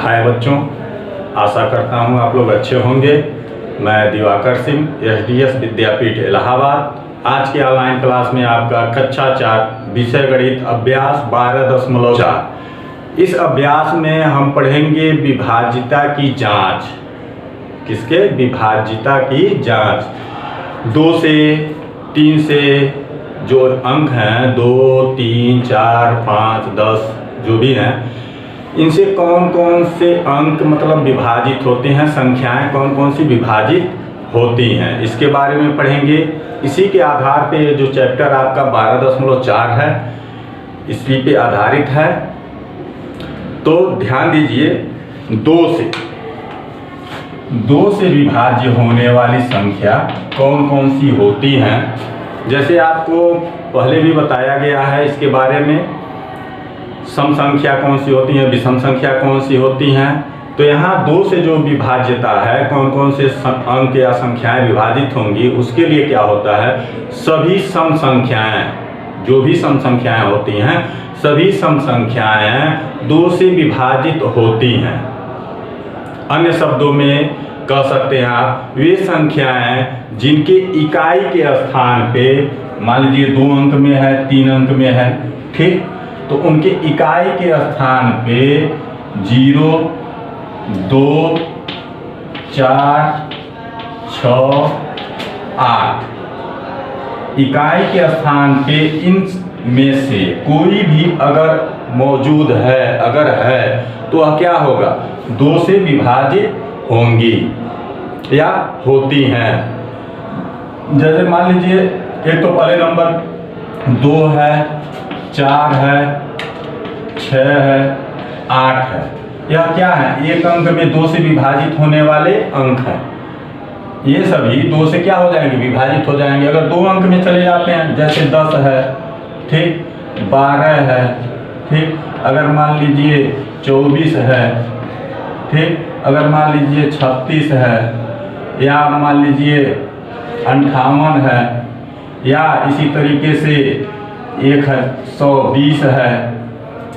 हाय बच्चों, आशा करता हूँ आप लोग अच्छे होंगे। मैं दिवाकर सिंह, SDS विद्यापीठ इलाहाबाद। आज की ऑनलाइन क्लास में आपका कक्षा 4 विषय गणित अभ्यास 12.4। इस अभ्यास में हम पढ़ेंगे विभाज्यता की जांच। किसके? विभाज्यता की जांच। 2 से 3 से जो अंक हैं, 2, 3, 4, 5, 10 जो भी हैं, इनसे कौन कौन से अंक मतलब विभाजित होते हैं, संख्याएं कौन कौन सी विभाजित होती हैं, इसके बारे में पढ़ेंगे। इसी के आधार पे जो चैप्टर आपका 12.4 है, इसी पे आधारित है। तो ध्यान दीजिए, 2 से विभाज्य होने वाली संख्या कौन कौन सी होती हैं, जैसे आपको पहले भी बताया गया है इसके बारे में। सम संख्या कौन सी होती हैं, विषम संख्या कौन सी होती हैं। तो यहाँ 2 से जो विभाज्यता है, कौन कौन से अंक या संख्याएं विभाजित होंगी, उसके लिए क्या होता है, सभी सम संख्याएं, जो भी सम संख्याएं होती हैं, सभी सम संख्याएं 2 से विभाजित होती हैं। अन्य शब्दों में कह सकते हैं आप, वे संख्याएं जिनके इकाई के स्थान पे, मान लीजिए 2 अंक में है, 3 अंक में है, ठीक, तो उनके इकाई के स्थान पे 0, 2, 4, 6, 8 इकाई के स्थान पे इन में से कोई भी अगर मौजूद है, अगर है, तो वह क्या होगा, 2 से विभाजित होंगी या होती हैं। जैसे मान लीजिए, एक तो पहले नंबर 2 है, 4 है, 6 है, 8 है। यह क्या है, एक अंक में 2 से विभाजित होने वाले अंक हैं। ये सभी 2 से क्या हो जाएंगे, विभाजित हो जाएंगे। अगर 2 अंक में चले जाते हैं, जैसे 10 है, ठीक, 12 है, ठीक, अगर मान लीजिए 24 है, ठीक, अगर मान लीजिए 36 है, या मान लीजिए 58 है, या इसी तरीके से 120 है।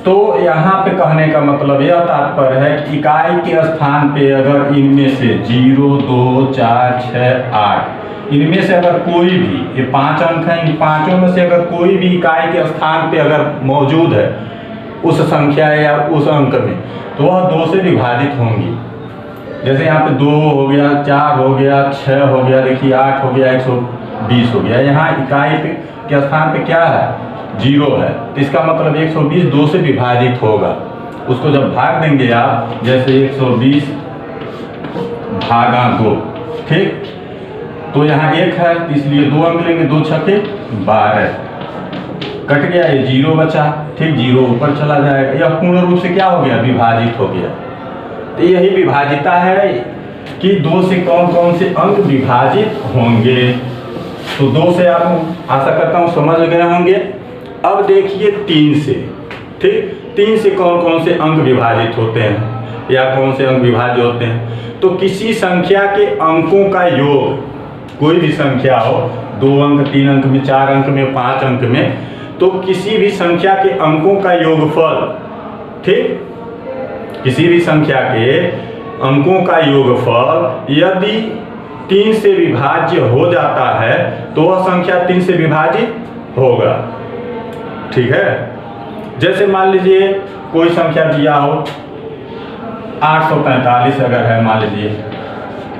तो यहाँ पे कहने का मतलब यह तात्पर्य है कि इकाई के स्थान पे अगर इनमें से 0, 2, 4, 6, 8 इनमें से अगर कोई भी, ये 5 अंक हैं, इन पांचों में से अगर कोई भी इकाई के स्थान पे अगर मौजूद है उस संख्या या उस अंक में, तो वह 2 से विभाजित होंगी। जैसे यहाँ पे 2 हो गया, 4 हो गया, 6 हो गया, देखिए 8 हो गया, 120 हो गया। यहाँ इकाई के स्थान पे क्या है, 0 है, तो इसका मतलब 120 2 से विभाजित होगा। उसको जब भाग देंगे आप, जैसे 120 भागा 2, ठीक, तो यहाँ 1 है, इसलिए 2 अंक लेंगे, 2 छक्के 12, कट गया, ये 0 बचा, ठीक, 0 ऊपर चला जाएगा। यह पूर्ण रूप से क्या हो गया, विभाजित हो गया। तो यही विभाजिता है कि 2 से कौन कौन से अंक विभाजित होंगे। तो 2 से आप आशा करता हूँ समझ गए होंगे। अब देखिए 3 से, ठीक, 3 से कौन कौन से अंक विभाजित होते हैं या कौन से अंक विभाज्य होते हैं। तो किसी संख्या के अंकों का योग, कोई भी संख्या हो, 2 अंक, 3 अंक में, 4 अंक में, 5 अंक में, तो किसी भी संख्या के अंकों का योगफल, ठीक, किसी भी संख्या के अंकों का योगफल यदि 3 से विभाज्य हो जाता है, तो वह संख्या 3 से विभाजित होगा, ठीक है। जैसे मान लीजिए कोई संख्या दिया हो, 845 अगर है मान लीजिए,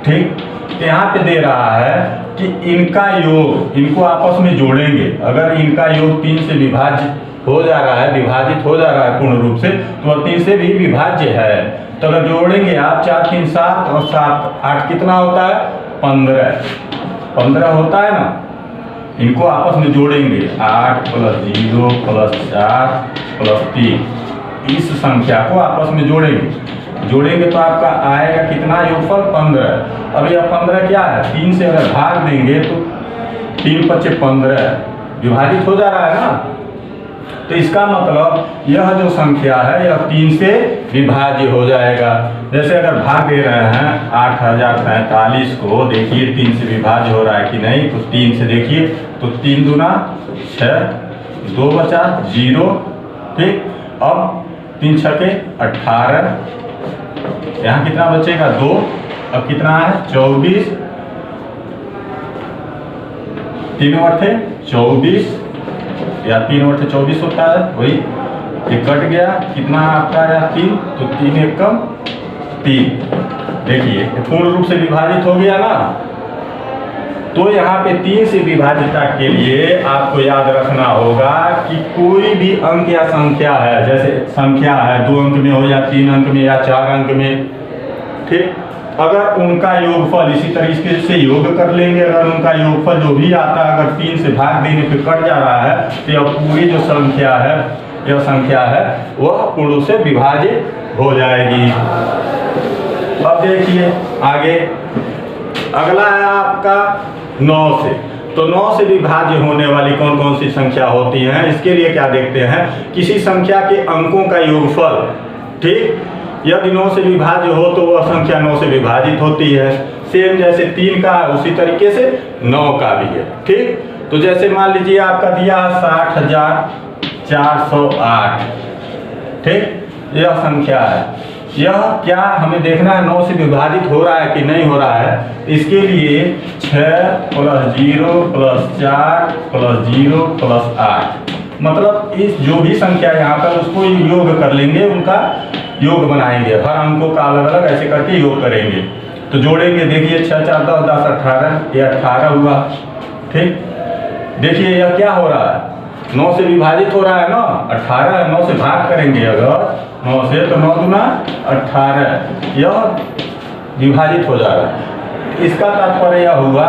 ठीक, तो यहाँ पे दे रहा है कि इनका योग, इनको आपस में जोड़ेंगे, अगर इनका योग 3 से विभाजित हो जा रहा है, विभाजित हो जा रहा है पूर्ण रूप से, तो वह 3 से भी विभाज्य है। तो अगर जोड़ेंगे आप, 4, 3, 7 और 7, 8 कितना होता है, 15 होता है ना। इनको आपस में जोड़ेंगे, 8 + 0 + 4 + 3, इस संख्या को आपस में जोड़ेंगे तो आपका आएगा कितना, योगफल 15। अब यह 15 क्या है, 3 से अगर भाग देंगे तो 3 × 5 = 15 विभाजित हो जा रहा है ना। तो इसका मतलब यह जो संख्या है, यह 3 से विभाज्य हो जाएगा। जैसे अगर भाग दे रहे हैं 8045 को, देखिए 3 से विभाज्य हो रहा है कि नहीं, तो 3 से देखिए, तो 3 दूना 6, 2 बचा 0, ठीक। अब 3 छक्के 18, यहाँ कितना बचेगा 2। अब कितना है 24, 3 अठे 24 या 3 अठे 24 होता है, वही ये कट गया, कितना आपका आया 3, तो 3 एकम 3। देखिए पूर्ण रूप से विभाजित हो गया ना। तो यहाँ पे 3 से विभाजितता के लिए आपको याद रखना होगा कि कोई भी अंक या संख्या है, जैसे संख्या है 2 अंक में हो या 3 अंक में या 4 अंक में, ठीक, अगर उनका योगफल इसी तरीके से योग कर लेंगे, अगर उनका योगफल जो भी आता है अगर 3 से भाग देने पे कट जा रहा है तो यह पूरी जो संख्या है, यह संख्या है वह पूर्ण से विभाजित हो जाएगी। अब देखिए आगे अगला है आपका 9 से। तो 9 से विभाज्य होने वाली कौन कौन सी संख्या होती हैं, इसके लिए क्या देखते हैं, किसी संख्या के अंकों का योगफल, ठीक, यदि 9 से विभाज्य हो तो वह संख्या 9 से विभाजित होती है। सेम जैसे 3 का है उसी तरीके से 9 का भी है, ठीक। तो जैसे मान लीजिए आपका दिया 60,408, ठीक, यह संख्या है, यह क्या हमें देखना है 9 से विभाजित हो रहा है कि नहीं हो रहा है। इसके लिए 6 + 0 + 4 + 0 + 8, मतलब इस जो भी संख्या यहाँ पर उसको योग कर लेंगे, उनका योग बनाएंगे, हर अंकों का अलग अलग ऐसे करके योग करेंगे। तो जोड़ेंगे, देखिए 6 4 10 10 18, ये 18 हुआ, ठीक। देखिए यह क्या हो रहा है, 9 से विभाजित हो रहा है ना, 18 है, 9 से भाग करेंगे अगर 9 से तो 9 दूना 18, यह विभाजित हो जा रहा है। इसका तात्पर्य यह हुआ,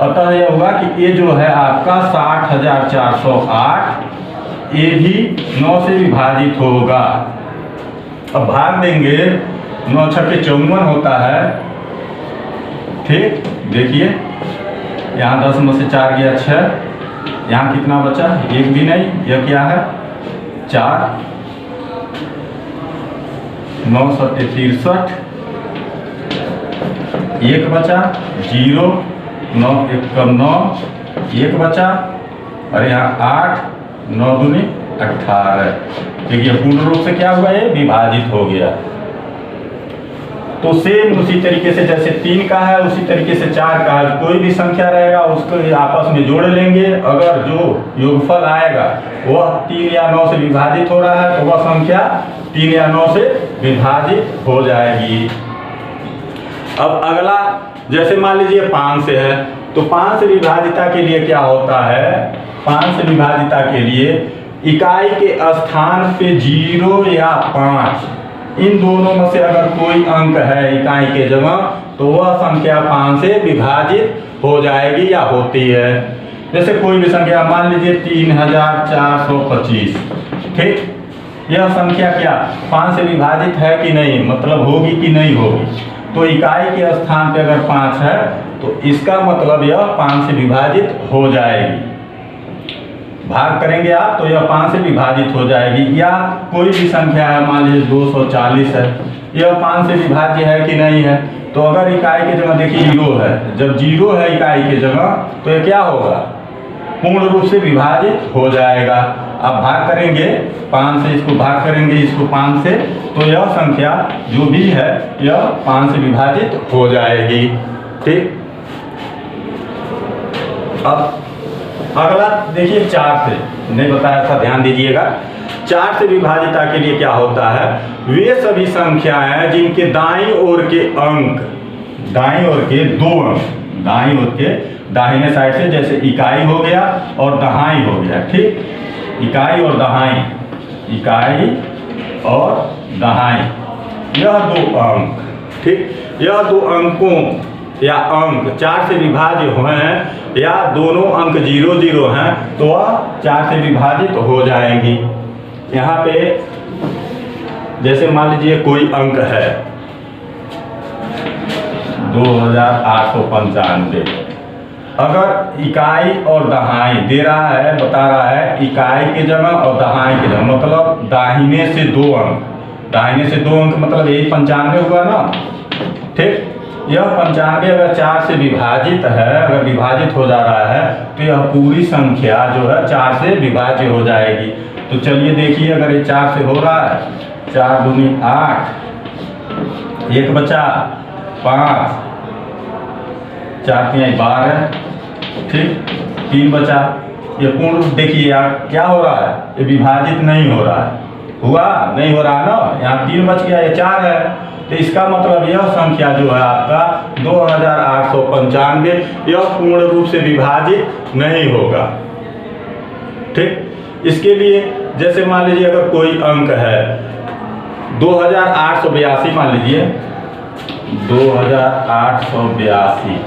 अतः यह हुआ कि ये जो है आपका 60,408 ये भी 9 से विभाजित होगा। अब भाग देंगे, 9 छक्के 54 होता है, ठीक। देखिए यहाँ 10 में से 4 गया 6, यहाँ कितना बचा, एक भी नहीं, यह क्या है 4, 9 × 7 = 63, एक बचा 0, 9 × 1 = 9, एक बचा, और यहाँ 8, 9 दूनी 18। देखिए पूर्ण रूप से क्या हुआ, ये विभाजित हो गया। तो सेम उसी तरीके से जैसे 3 का है उसी तरीके से 4 का है, कोई भी संख्या रहेगा उसको आपस में जोड़ लेंगे, अगर जो योगफल आएगा वह 3 या 9 से विभाजित हो रहा है तो वह संख्या 3 या 9 से विभाजित हो जाएगी। अब अगला जैसे मान लीजिए 5 से है, तो 5 से विभाजिता के लिए क्या होता है, 5 से विभाजिता के लिए इकाई के स्थान पे 0 या 5 इन दोनों में से अगर कोई अंक है इकाई के जगह तो वह संख्या 5 से विभाजित हो जाएगी या होती है। जैसे कोई भी संख्या मान लीजिए 3,425, ठीक, यह संख्या क्या 5 से विभाजित है कि नहीं, मतलब होगी कि नहीं होगी। तो इकाई के स्थान पे अगर 5 है तो इसका मतलब यह 5 से विभाजित हो जाएगी। भाग करेंगे आप तो यह 5 से विभाजित हो जाएगी। या कोई भी संख्या है, मान लीजिए 240 है, यह 5 से विभाज्य है कि नहीं है। तो अगर इकाई के जगह देखिए 0 है, जब 0 है इकाई के जगह तो यह क्या होगा, पूर्ण रूप से विभाजित हो जाएगा। अब भाग करेंगे 5 से, इसको भाग करेंगे इसको 5 से, तो यह संख्या जो भी है यह 5 से विभाजित हो जाएगी, ठीक। अब अगला देखिए 4 से, नहीं बताया था, ध्यान दीजिएगा। 4 से विभाजिता के लिए क्या होता है, वे सभी संख्याएं जिनके दाईं ओर के अंक, दाईं ओर के 2 अंक, दाईं ओर के दाहिने साइड से, जैसे इकाई हो गया और दहाई हो गया, ठीक, इकाई और दहाई, इकाई और दहाई, यह 2 अंक, ठीक, यह 2 अंकों या अंक 4 से विभाज्य हैं या दोनों अंक 0 0 हैं तो वह 4 से विभाजित हो जाएंगी। यहाँ पे जैसे मान लीजिए कोई अंक है 2895, अगर इकाई और दहाई दे रहा है, बता रहा है इकाई के जगह और दहाई के जगह, मतलब दाहिने से 2 अंक, दाहिने से 2 अंक मतलब यही 95 हुआ ना, ठीक। यह 95 अगर 4 से विभाजित है, अगर विभाजित हो जा रहा है तो यह पूरी संख्या जो है 4 से विभाज्य हो जाएगी। तो चलिए देखिए, अगर ये 4 से हो रहा है, 4 दूनी 8, 1 बचा 5, 4 3 12, ठीक, 3 बचा। ये पूर्ण रूप देखिए यहाँ क्या हो रहा है, ये विभाजित नहीं हो रहा है, हुआ नहीं हो रहा ना, यहाँ 3 बच गया, ये 4 है, तो इसका मतलब यह संख्या जो है आपका 2895 यह पूर्ण रूप से विभाजित नहीं होगा। ठीक, इसके लिए जैसे मान लीजिए अगर कोई अंक है 2882, मान लीजिए 2882,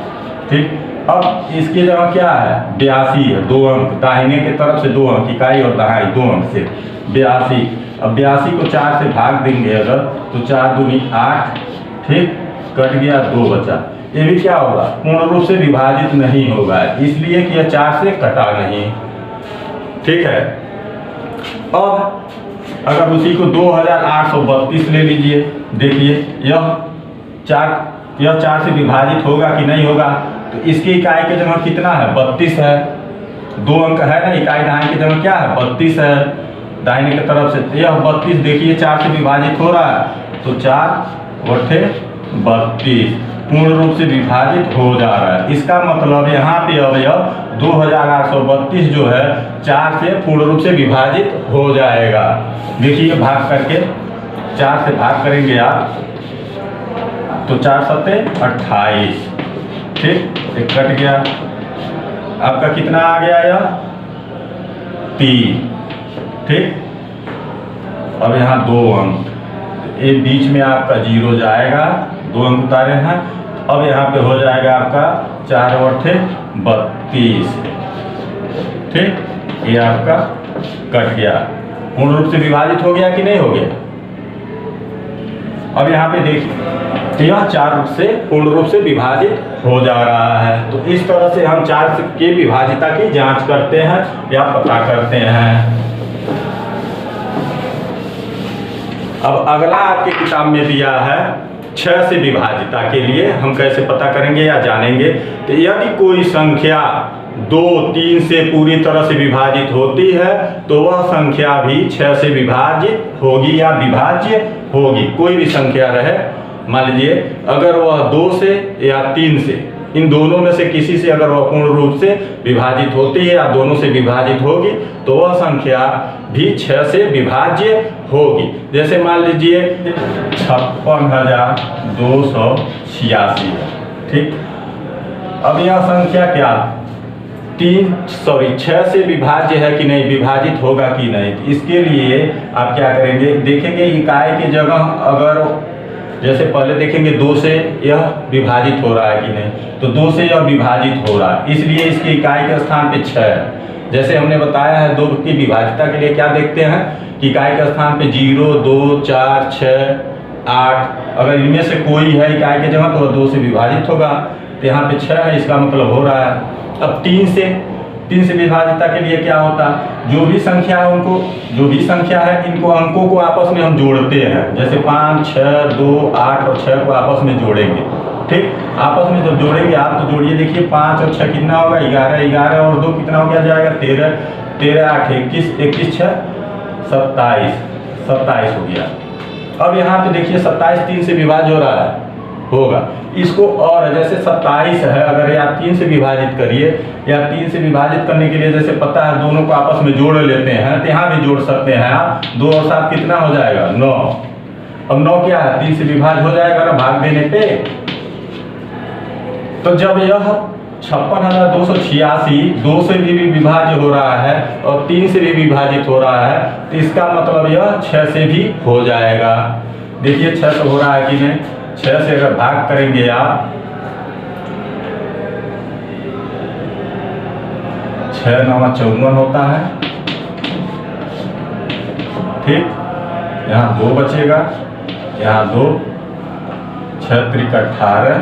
ठीक, अब इसकी जगह क्या है 82 है, 2 अंक दाहिने की तरफ से 2 अंक, इकाई और दहाई 2 अंक से 82। अब 82 को 4 से भाग देंगे अगर तो 4 दूनी 8, ठीक, कट गया 2 बचा। ये भी क्या होगा पूर्ण रूप से विभाजित नहीं होगा, इसलिए कि यह 4 से कटा नहीं, ठीक है। अब अगर उसी को 2832 ले लीजिए, देखिए यह 4 से विभाजित होगा कि नहीं होगा, तो इसकी इकाई की जगह कितना है 32 है, 2 अंक है ना, इकाई दाहिने की जगह क्या है 32 है दाहिने की तरफ से, यह 32 देखिए 4 से विभाजित हो रहा है, तो 4 बटे 32 पूर्ण रूप से विभाजित हो जा रहा है। इसका मतलब यहाँ पे अब यह 2832 जो है 4 से पूर्ण रूप से विभाजित हो जाएगा। देखिए भाग करके 4 से भाग करेंगे आप तो 4 सत्ते 28, ठीक, एक कट गया, आपका कितना आ गया यह 3, ठीक। अब यहाँ 2 अंक, ये बीच में आपका 0 जाएगा, 2 अंक उतारे हैं, अब यहाँ पे हो जाएगा आपका 4 बटे 32, ठीक, ये आपका कट गया, पूर्ण रूप से विभाजित हो गया कि नहीं हो गया। अब यहाँ पे देखिए यह 4 से पूर्ण रूप से विभाजित हो जा रहा है, तो इस तरह से हम 4 के विभाजिता की जांच करते हैं या पता करते हैं। अब अगला आपके किताब में दिया है 6 से विभाजिता के लिए हम कैसे पता करेंगे या जानेंगे। तो यदि कोई संख्या 2 3 से पूरी तरह से विभाजित होती है तो वह संख्या भी 6 से विभाजित होगी या विभाज्य होगी। कोई भी संख्या रहे, मान लीजिए अगर वह 2 से या 3 से, इन दोनों में से किसी से अगर वह पूर्ण रूप से विभाजित होती है या दोनों से विभाजित होगी तो वह संख्या भी 6 से विभाज्य होगी। जैसे मान लीजिए 56,286, ठीक। अब यह संख्या क्या 6 से विभाज्य है कि नहीं, विभाजित होगा कि नहीं, इसके लिए आप क्या करेंगे, देखेंगे इकाई की जगह अगर जैसे पहले देखेंगे 2 से यह विभाजित हो रहा है कि नहीं, तो 2 से यह विभाजित हो रहा है, इसलिए इसकी इकाई के स्थान पे 6 है। जैसे हमने बताया है 2 की विभाजिता के लिए क्या देखते हैं कि इकाई के स्थान पे 0 2 4 6 8, अगर इनमें से कोई है इकाई की जगह तो वह 2 से विभाजित होगा, तो यहाँ पे 6 है, इसका मतलब हो रहा है। अब 3 से विभाजिता के लिए क्या होता है, जो भी संख्या है इनको अंकों को आपस में हम जोड़ते हैं, जैसे 5 6 2 8 और 6 को आपस में जोड़ेंगे, ठीक। आपस में जब जोड़ेंगे आप तो जोड़िए, देखिए 5 और 6 कितना होगा 11, 11 और 2 कितना हो गया जाएगा 13, 13 8 21, 21 6 27 हो गया। अब यहाँ पे देखिए 27 3 से विभाज्य हो रहा है, होगा इसको, और जैसे 27 है अगर या 3 से विभाजित करिए, या 3 से विभाजित करने के लिए जैसे पता है दोनों को आपस में जोड़ लेते हैं, तो यहाँ भी जोड़ सकते हैं आप, 2 और 7 कितना हो जाएगा 9। अब 9 क्या है 3 से विभाज्य हो जाएगा ना भाग देने पे। तो जब यह 56,286 2 से भी विभाज्य हो रहा है और 3 से भी विभाजित हो रहा है, तो इसका मतलब यह 6 से भी हो जाएगा। देखिए 6 से हो रहा है कि नहीं, 6 से अगर भाग करेंगे आप 6 9 54 होता है, ठीक। यहाँ 2 बचेगा, यहाँ 2 6 3 18,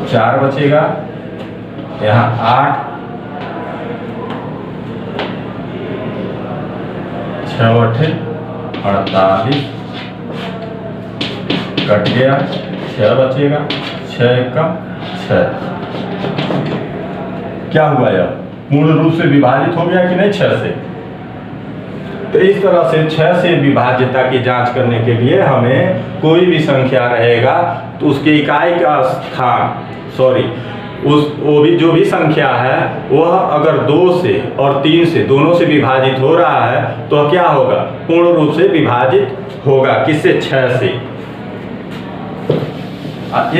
4 बचेगा, यहाँ 8 6 8 48 कट गया, 6 बचेगा, 6 1 6। क्या हुआ यह पूर्ण रूप से विभाजित हो गया कि नहीं 6 से। तो इस तरह से 6 से विभाज्यता की जांच करने के लिए हमें कोई भी संख्या रहेगा तो उसके इकाई का स्थान वो भी जो भी संख्या है वह अगर 2 से और 3 से दोनों से विभाजित हो रहा है तो क्या होगा, पूर्ण रूप से विभाजित होगा। किससे? 6 से।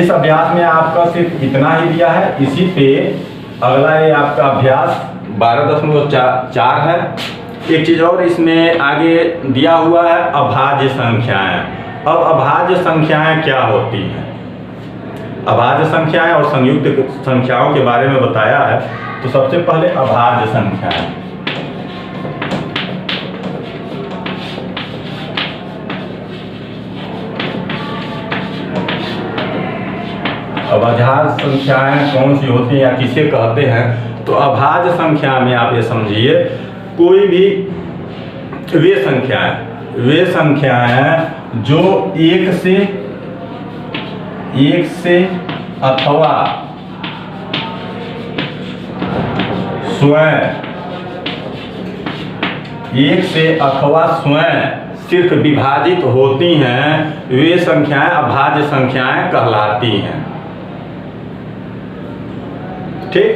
इस अभ्यास में आपका सिर्फ इतना ही दिया है। इसी पे अगला ये आपका अभ्यास 12.4 है। एक चीज और इसमें आगे दिया हुआ है, अभाज्य संख्याएं। अब अभाज्य संख्याएं क्या होती हैं? अभाज्य संख्याएं और संयुक्त संख्याओं के बारे में बताया है। तो सबसे पहले अभाज्य संख्याएं। अभाज्य संख्याएं कौन सी होती हैं या किसे कहते हैं? तो अभाज्य संख्या में आप ये समझिए, कोई भी वे संख्याएं जो एक से अथवा स्वयं सिर्फ विभाजित होती हैं, वे संख्याएं अभाज्य संख्याएं कहलाती हैं। ठीक,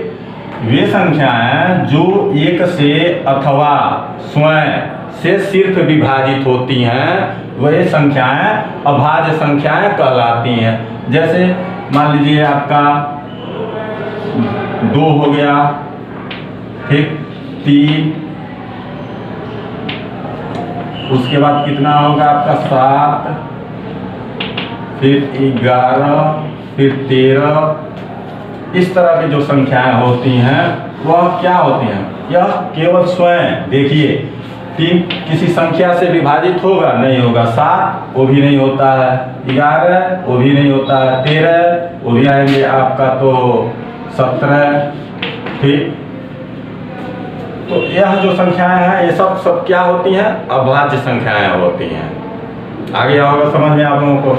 वे संख्याएं जो एक से अथवा स्वयं से सिर्फ विभाजित होती हैं, वह संख्याएं अभाज्य संख्याएं कहलाती हैं। जैसे मान लीजिए आपका 2 हो गया, ठीक, 3, उसके बाद कितना होगा आपका 7, फिर 11, फिर 13। इस तरह की जो संख्याएं होती हैं वह क्या होती हैं? यह केवल स्वयं, देखिए 3 किसी संख्या से विभाजित होगा? नहीं होगा। 7 वो भी नहीं होता है, 11 वो भी नहीं होता है, 13 वो भी आएंगे आपका तो 17। ठीक, तो यह जो संख्याएं हैं ये सब क्या होती हैं? अभाज्य संख्याएं होती हैं। आगे होगा समझ में आप लोगों को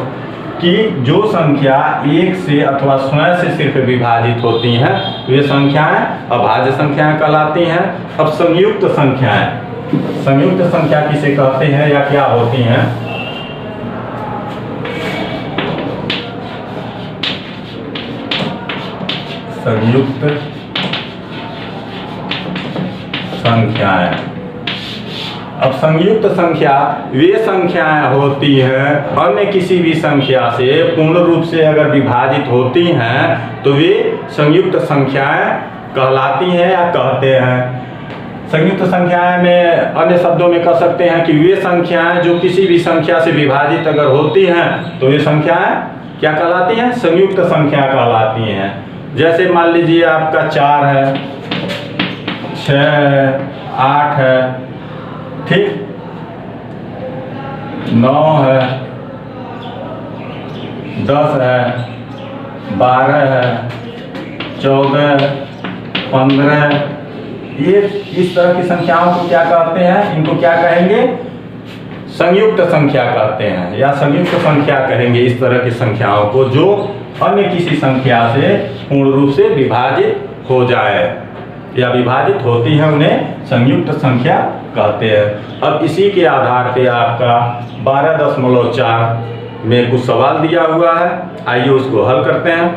कि जो संख्या एक से अथवा स्वयं से सिर्फ विभाजित होती हैं, वे संख्याएं अभाज्य संख्याएं कहलाती हैं। अब संयुक्त संख्या किसे कहते हैं या क्या होती हैं? संयुक्त संख्याएं। अब संयुक्त संख्या वे संख्याएं होती हैं अन्य किसी भी संख्या से पूर्ण रूप से अगर विभाजित होती हैं तो वे संयुक्त संख्याएं कहलाती हैं या कहते हैं। संयुक्त संख्याएं में अन्य शब्दों में कह सकते हैं कि वे संख्याएं जो किसी भी संख्या से विभाजित अगर होती हैं तो वे संख्याएं क्या कहलाती हैं? संयुक्त संख्या कहलाती हैं। जैसे मान लीजिए आपका 4 है, 6 है, 8 है, ठीक, 9 है, 10 है, 12 है, 14, 15। ये इस तरह की संख्याओं को क्या कहते हैं? इनको क्या कहेंगे? संयुक्त संख्या कहते हैं या संयुक्त संख्या कहेंगे इस तरह की संख्याओं को जो अन्य किसी संख्या से पूर्ण रूप से विभाजित हो जाए या विभाजित होती है, उन्हें संयुक्त संख्या कहते हैं। अब इसी के आधार पे आपका 12.4 में कुछ सवाल दिया हुआ है, आइए उसको हल करते हैं।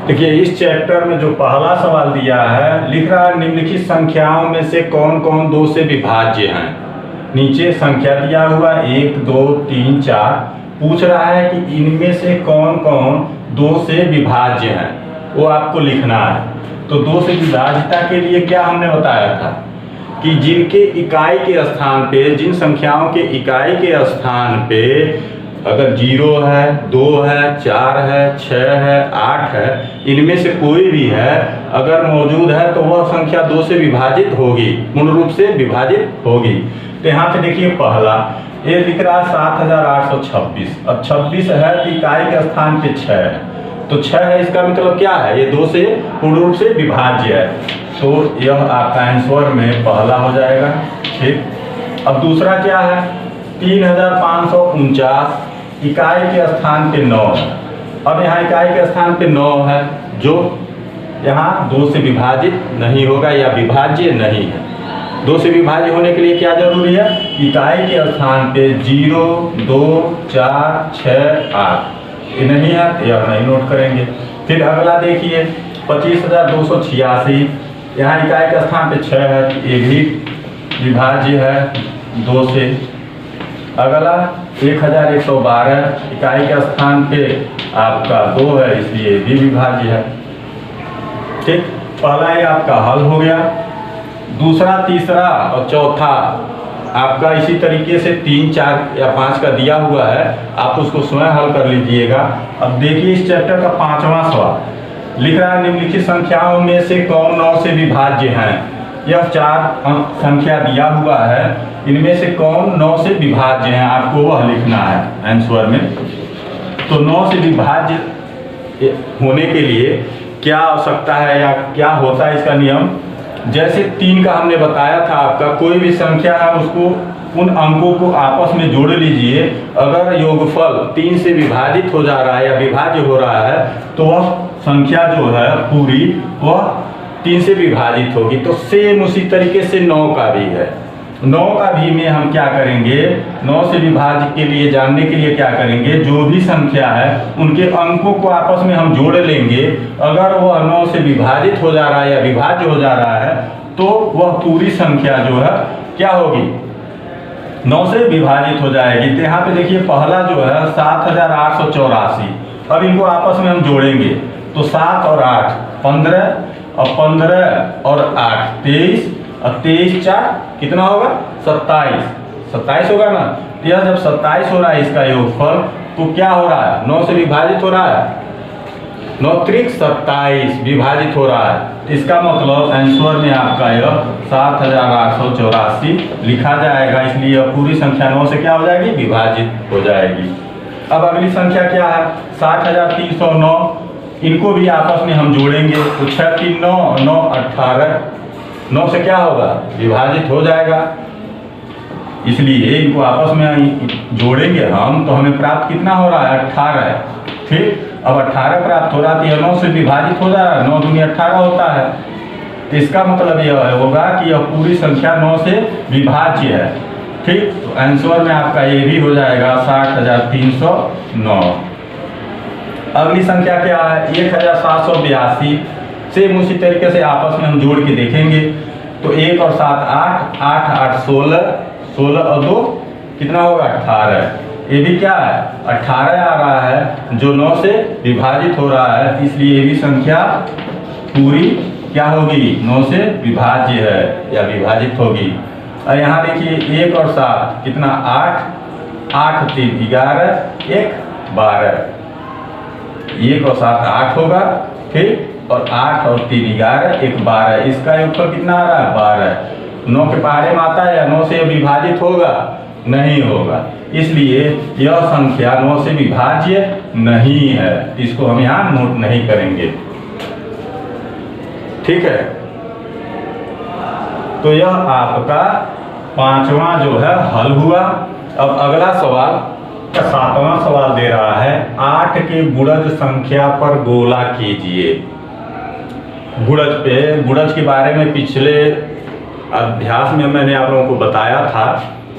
देखिए इस चैप्टर में जो पहला सवाल दिया है, लिख रहा है निम्नलिखित संख्याओं में से कौन कौन 2 से विभाज्य हैं। नीचे संख्या दिया हुआ 1, 2, 3, 4। पूछ रहा है कि इनमें से कौन कौन 2 से विभाज्य हैं, वो आपको लिखना है। तो 2 से विभाज्यता के लिए क्या हमने बताया था कि जिनके इकाई के स्थान पे, जिन संख्याओं के इकाई के स्थान पे अगर 0 है, 2 है, 4 है, 6 है, 8 है, इनमें से कोई भी है अगर मौजूद है तो वह संख्या 2 से विभाजित होगी, पूर्ण रूप से विभाजित होगी। तो यहाँ पे देखिए पहला ये लिख रहा है 7826। अब 26 है तो इकाई के स्थान पे 6 है, तो 6 है, इसका मतलब क्या है? ये 2 से पूर्ण रूप से विभाज्य है। तो यह आपका आंसर में पहला हो जाएगा। ठीक, अब दूसरा क्या है? 3549 इकाई के स्थान पे 9 है। अब यहाँ इकाई के स्थान पे 9 है जो यहाँ 2 से विभाजित नहीं होगा या विभाज्य नहीं है। 2 से विभाज्य होने के लिए क्या जरूरी है? इकाई के स्थान पे 0, 2, 4, 6, 8 ये नहीं है, यह नहीं नोट करेंगे। फिर अगला देखिए 25,286, यहाँ इकाई के स्थान पे 6 है, ये भी विभाज्य है 2 से। अगला 1112, इकाई के स्थान पे आपका 2 है, इसलिए भी विभाज्य है। ठीक, पहला ये आपका हल हो गया। दूसरा, तीसरा और चौथा आपका इसी तरीके से 3, 4 या 5 का दिया हुआ है, आप उसको स्वयं हल कर लीजिएगा। अब देखिए इस चैप्टर का 5वां सवाल लिख रहा है, निम्नलिखित संख्याओं में से कौन 9 से विभाज्य हैं? यह 4 संख्या दिया हुआ है, इनमें से कौन 9 से विभाज्य हैं, आपको वह लिखना है आंसर में। तो 9 से विभाज्य होने के लिए क्या आवश्यकता है या क्या होता है इसका नियम? जैसे 3 का हमने बताया था, आपका कोई भी संख्या है उसको उन अंकों को आपस में जोड़ लीजिए। अगर योगफल 3 से विभाजित हो जा रहा है या विभाज्य हो रहा है तो वह संख्या जो है पूरी वह 3 से विभाजित होगी। तो सेम उसी तरीके से 9 का भी है। 9 का भी में हम क्या करेंगे, 9 से विभाज्य के लिए जानने के लिए क्या करेंगे, जो भी संख्या है उनके अंकों को आपस में हम जोड़ लेंगे। अगर वह 9 से विभाजित हो जा रहा है या विभाज्य हो जा रहा है तो वह पूरी संख्या जो है क्या होगी, 9 से विभाजित हो जाएगी। तो यहाँ पे देखिए पहला जो है 7884, अब इनको आपस में हम जोड़ेंगे तो 7 और 8 15, और 15 और 8 23, और 23 4 कितना होगा 27, 27 होगा ना। यह जब 27 हो रहा है इसका योगफल, तो क्या हो रहा है, 9 से विभाजित हो रहा है, 9 त्रिक 27 विभाजित हो रहा है। इसका मतलब आंसर में आपका यह 7884 लिखा जाएगा, इसलिए यह पूरी संख्या 9 से क्या हो जाएगी, विभाजित हो जाएगी। अब अगली संख्या क्या है, 60,309, इनको भी आपस में हम जोड़ेंगे तो 6 3 9 9 18, 9 से क्या होगा, विभाजित हो जाएगा। इसलिए इनको आपस में जोड़ेंगे हम तो हमें प्राप्त कितना हो रहा है, 18। ठीक, अब 18 प्राप्त हो रहा है, 9 से विभाजित हो जा रहा है, 9 दूनी 18 होता है। तो इसका मतलब यह होगा कि यह पूरी संख्या 9 से विभाज्य है। ठीक, तो आंसर में आपका ये भी हो जाएगा 60,309। अगली संख्या क्या है, 1782, सेम उसी तरीके से आपस में हम जोड़ के देखेंगे तो 1 और 7 8, 8 8 16, 16 और 2 कितना होगा 18। ये भी क्या है 18 आ रहा है जो 9 से विभाजित हो रहा है, इसलिए ये भी संख्या पूरी क्या होगी, 9 से विभाज्य है या विभाजित होगी। और यहाँ देखिए 1 और 7 कितना 8, 8 3 11, 1 12, 1 और 7 8 होगा। ठीक, और 8 और 3 11, 1 12, इसका योगफल कितना आ रहा है 12। 9 के पहाड़े में आता है या 9 से विभाजित होगा, नहीं होगा, इसलिए यह संख्या 9 से विभाज्य नहीं है, इसको हम यहाँ नोट नहीं करेंगे। ठीक है, तो यह आपका 5वां जो है हल हुआ। अब अगला सवाल 7वां सवाल दे रहा है, 8 के गुणज संख्या पर गोला कीजिए। गुणज के बारे में पिछले अभ्यास में मैंने आप लोगों को बताया था।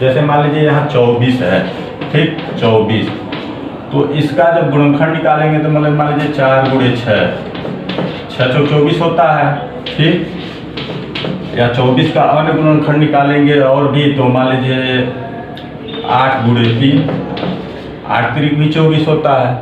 जैसे मान लीजिए यहाँ 24 है, ठीक 24, तो इसका जब गुणनखंड निकालेंगे तो मतलब मान लीजिए 4 गुणे 6 चौक 24 होता है। ठीक, या 24 का अन्य गुणनखंड निकालेंगे और भी तो मान लीजिए 8 गुणे 3, 8 त्रिक भी 24 होता है।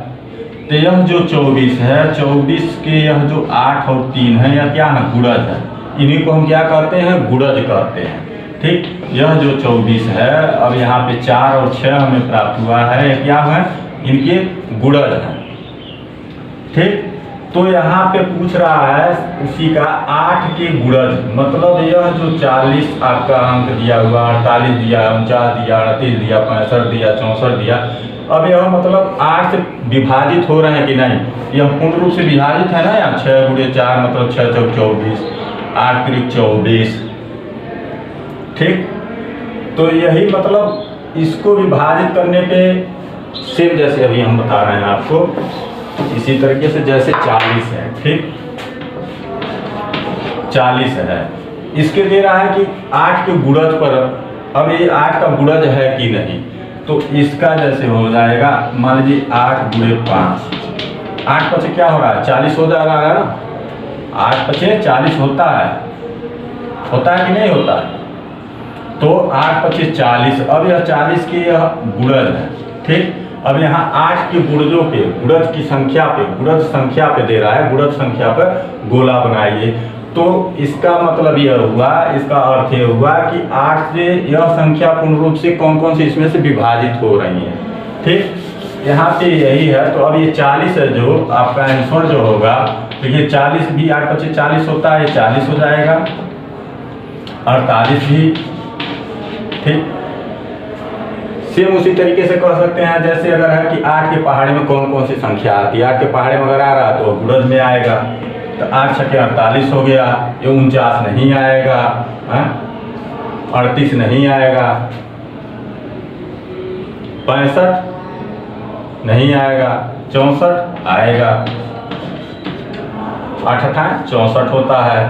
तो यह जो 24 है, 24 के यह जो 8 और 3 है यह क्या है, गुणज है। इन्हीं को हम क्या कहते हैं, गुणज कहते हैं। ठीक, यह जो 24 है, अब यहाँ पे 4 और 6 हमें प्राप्त हुआ है, यह क्या है, इनके गुणज हैं। ठीक, तो यहाँ पे पूछ रहा है उसी का 8 के गुणज, मतलब यह जो 40 आपका अंक दिया हुआ, 48 दिया, 49 दिया, 38 दिया, 65 दिया, 64 दिया, अब यह मतलब 8 से विभाजित हो रहे हैं कि नहीं, यह पूर्ण रूप से विभाजित है ना। यहाँ 6 गुणे 4 मतलब 6 चौक 24, 8 त्रिक 24। ठीक, तो यही मतलब इसको विभाजित करने पे सेम जैसे अभी हम बता रहे हैं आपको, इसी तरीके से जैसे 40 है। ठीक, 40 है इसके दे रहा है कि 8 के गुणज पर, अब ये 8 का गुणज है कि नहीं, तो इसका जैसे हो जाएगा, मान लीजिए 8 गुणे 5, 8 पचे क्या हो रहा है 40 हो जा रहा है ना, 8 पचे 40 होता है कि नहीं होता है, तो 8 पचे 40, अब यह 40 की यह गुणज है, ठीक। अब यहाँ 8 के गुणजों पे, गुणज की संख्या पे, गुणज संख्या पे दे रहा है, गुणज संख्या पर गोला बनाइए, तो इसका मतलब यह हुआ, इसका अर्थ यह हुआ कि 8 से यह संख्या पूर्ण रूप से कौन कौन सी इसमें से विभाजित हो रही है, ठीक। यहाँ पे यही है, तो अब ये 40 है जो आपका आंसर जो होगा, तो ये 40 भी 8 पचे 40 होता है, 40 हो जाएगा, 48 भी, ठीक। सेम उसी तरीके से कर सकते हैं, जैसे अगर है कि 8 के पहाड़े में कौन कौन सी संख्या आती है, 8 के पहाड़े में अगर आ रहा है तो गुणज में आएगा, तो 8 छके 48 हो गया, ये 49 नहीं आएगा, 38 नहीं आएगा, 65 नहीं आएगा, 64 आएगा, 8 अठाएं 64 होता है।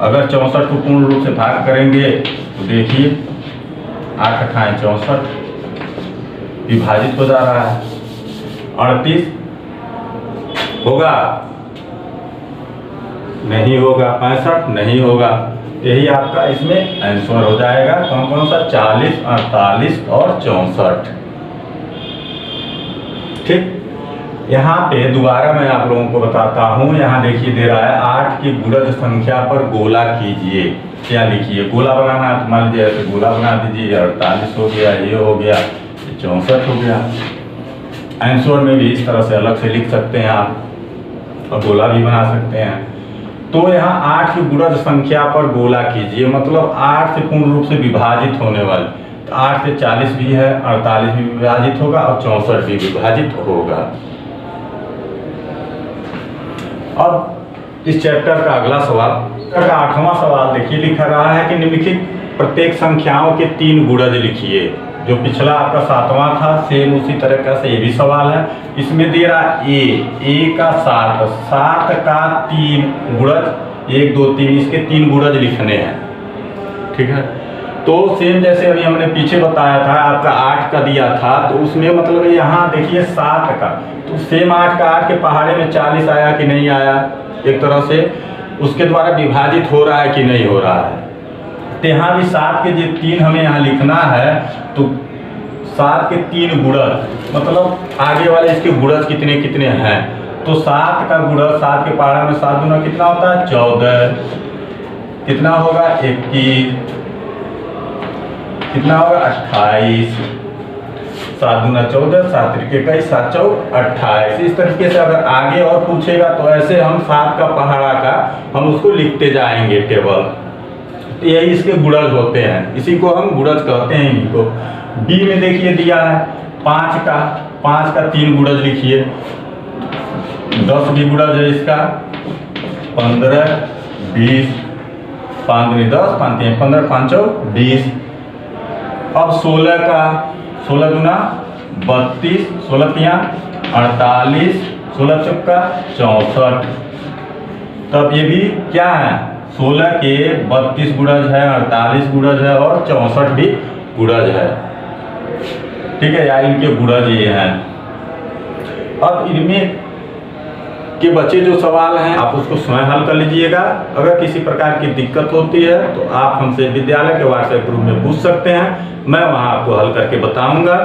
अगर 64 को पूर्ण रूप से भाग करेंगे तो देखिए 8 अठाएं 64 विभाजित हो जा रहा है, 38 होगा नहीं होगा, 65 नहीं होगा, यही आपका इसमें आंसर हो जाएगा, कौन कौन सा 40, 48 और 64, ठीक। यहाँ पे दोबारा मैं आप लोगों को बताता हूँ, यहाँ देखिए दे रहा है 8 की गुणज संख्या पर गोला कीजिए, क्या लिखिए, गोला बनाना है, मान लीजिए ऐसे गोला बना दीजिए, 48 हो गया, ये हो गया, 64 हो गया। आंसर में भी इस तरह से अलग से लिख सकते हैं आप, और गोला भी बना सकते हैं। तो यहाँ 8 की गुणज संख्या पर गोला कीजिए, मतलब 8 से पूर्ण रूप से विभाजित होने वाली, तो 8 से 40 भी है, 48 भी विभाजित होगा और 64 भी विभाजित होगा। अब इस चैप्टर का अगला सवाल, का 8वां सवाल देखिए, लिखा रहा है कि निम्नलिखित प्रत्येक संख्याओं के 3 गुणज लिखिए। जो पिछला आपका 7वां था, सेम उसी तरह का से ये भी सवाल है। इसमें दे रहा ए का 7 का 3 गुणज, 1 2 3, इसके 3 गुणज लिखने हैं, ठीक है। तो सेम जैसे अभी हमने पीछे बताया था, आपका 8 का दिया था, तो उसमें मतलब यहाँ देखिए 7 का, तो सेम 8 का 8 के पहाड़े में 40 आया कि नहीं आया, एक तरह से उसके द्वारा विभाजित हो रहा है कि नहीं हो रहा है। तो यहाँ भी 7 के जो 3 हमें यहाँ लिखना है, तो 7 के 3 गुणज, मतलब आगे वाले इसके गुणज कितने कितने हैं, तो 7 का गुणज, 7 के पहाड़े में 7 गुना कितना होता है 14, कितना होगा 21, कितना होगा 28, 7 दूना 14, 7 त्रिके 21, 7 चौक 28। इस तरीके से अगर आगे और पूछेगा तो ऐसे हम 7 का पहाड़ा का हम उसको लिखते जाएंगे टेबल, तो यही इसके गुणज होते हैं, इसी को हम गुणज कहते हैं इनको। बी में देखिए दिया है 5 का 3 गुणज लिखिए, 10 भी गुणज है इसका, 15, 20, 5 दूनी 10, 5 3 15, 5 चौक 20। अब 16 का, 16 दूना 32, 16 तियां 48, 16 चौका 64। तब ये भी क्या है, 16 के 32 गुणज है, 48 गुणज है और 64 भी गुणज है, ठीक है, या इनके गुणज ये हैं। अब इनमें के बचे जो सवाल हैं आप उसको स्वयं हल कर लीजिएगा। अगर किसी प्रकार की दिक्कत होती है तो आप हमसे विद्यालय के व्हाट्सएप ग्रुप में पूछ सकते हैं, मैं वहां आपको हल करके बताऊंगा।